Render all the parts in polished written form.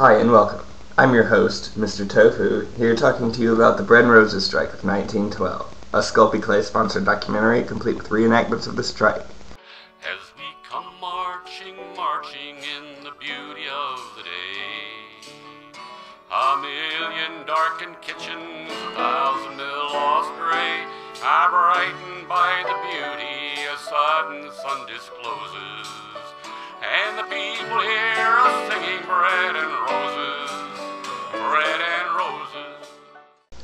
Hi and welcome. I'm your host, Mr. Tofu, here talking to you about the Bread and Roses Strike of 1912, a Sculpey Clay-sponsored documentary complete with reenactments of the strike. As we come marching, marching in the beauty of the day, a million darkened kitchens, 1,000 mill lost gray, are brightened by the beauty a sudden sun discloses, and the people hear us singing bread and roses, bread and roses.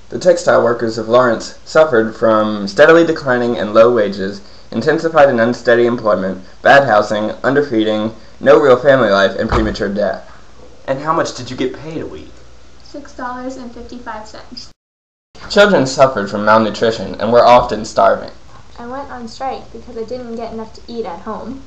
The textile workers of Lawrence suffered from steadily declining and low wages, intensified and unsteady employment, bad housing, underfeeding, no real family life, and premature death. And how much did you get paid a week? $6.55. Children suffered from malnutrition and were often starving. I went on strike because I didn't get enough to eat at home.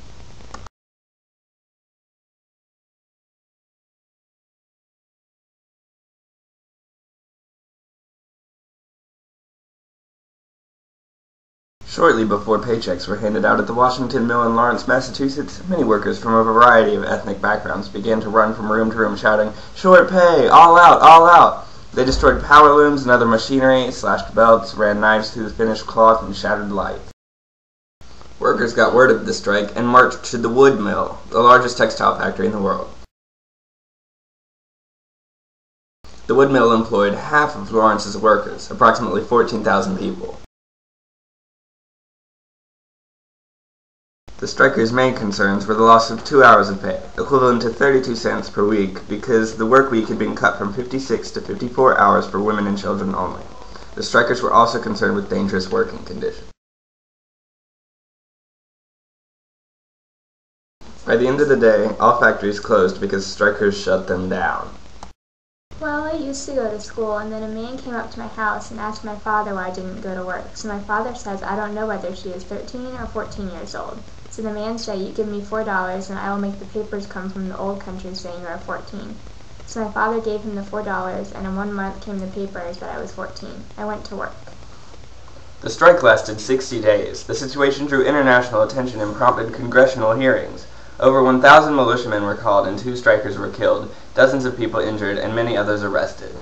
Shortly before paychecks were handed out at the Washington Mill in Lawrence, Massachusetts, many workers from a variety of ethnic backgrounds began to run from room to room shouting, "Short pay! All out! All out!" They destroyed power looms and other machinery, slashed belts, ran knives through the finished cloth, and shattered lights. Workers got word of the strike and marched to the Wood Mill, the largest textile factory in the world. The Wood Mill employed half of Lawrence's workers, approximately 14,000 people. The strikers' main concerns were the loss of 2 hours of pay, equivalent to 32 cents per week, because the work week had been cut from 56 to 54 hours for women and children only. The strikers were also concerned with dangerous working conditions. By the end of the day, all factories closed because strikers shut them down. Well, I used to go to school, and then a man came up to my house and asked my father why I didn't go to work. So my father says I don't know whether she is 13 or 14 years old. So the man said, "You give me $4 and I will make the papers come from the old country saying you are 14. So my father gave him the $4, and in 1 month came the papers that I was 14. I went to work. The strike lasted 60 days. The situation drew international attention and prompted congressional hearings. Over 1,000 militiamen were called and 2 strikers were killed, dozens of people injured, and many others arrested.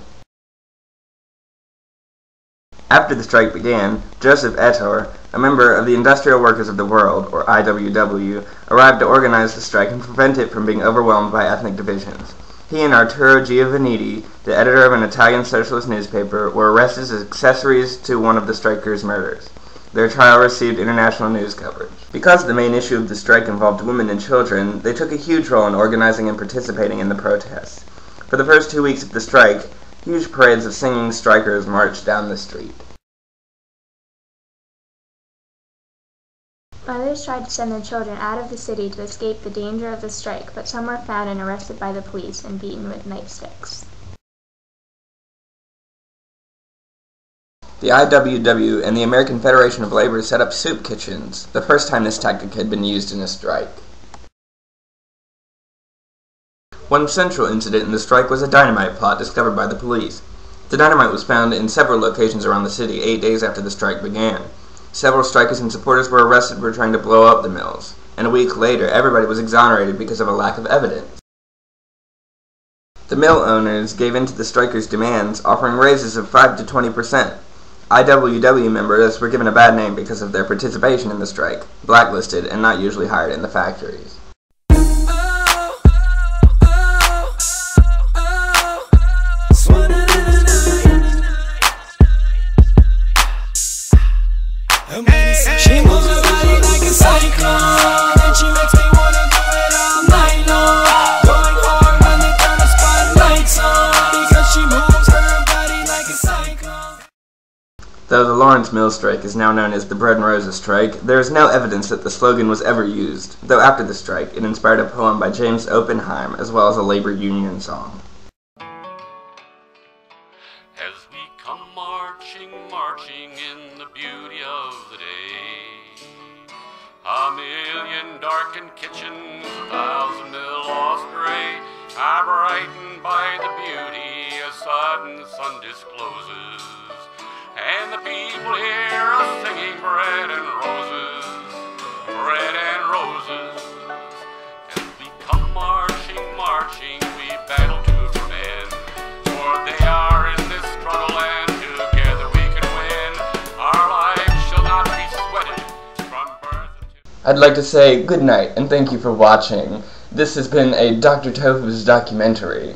After the strike began, Joseph Ettor, a member of the Industrial Workers of the World, or IWW, arrived to organize the strike and prevent it from being overwhelmed by ethnic divisions. He and Arturo Giovannitti, the editor of an Italian socialist newspaper, were arrested as accessories to one of the strikers' murders. Their trial received international news coverage. Because the main issue of the strike involved women and children, they took a huge role in organizing and participating in the protests. For the first 2 weeks of the strike, huge parades of singing strikers marched down the street. Mothers tried to send their children out of the city to escape the danger of the strike, but some were found and arrested by the police and beaten with nightsticks. The IWW and the American Federation of Labor set up soup kitchens, the first time this tactic had been used in a strike. One central incident in the strike was a dynamite plot discovered by the police. The dynamite was found in several locations around the city 8 days after the strike began. Several strikers and supporters were arrested for trying to blow up the mills, and a week later everybody was exonerated because of a lack of evidence. The mill owners gave in to the strikers' demands, offering raises of 5 to 20%. IWW members were given a bad name because of their participation in the strike, blacklisted and not usually hired in the factories. She moves her body like a cyclone, and she makes me wanna do it all night long. Going hard when they turn the spotlights on, because she moves her body like a cyclone. Though the Lawrence Mill strike is now known as the Bread and Roses strike, there is no evidence that the slogan was ever used, though after the strike it inspired a poem by James Oppenheim as well as a labor union song. As we come marching, marching in the beauty of the day, a million darkened kitchens, 1,000 mill lost gray, are brightened by the beauty a sudden sun discloses, and the people hear us singing bread and roses, bread and roses. As we come marching, marching, we battle to I'd like to say good night and thank you for watching. This has been a Dr. Tofu's documentary.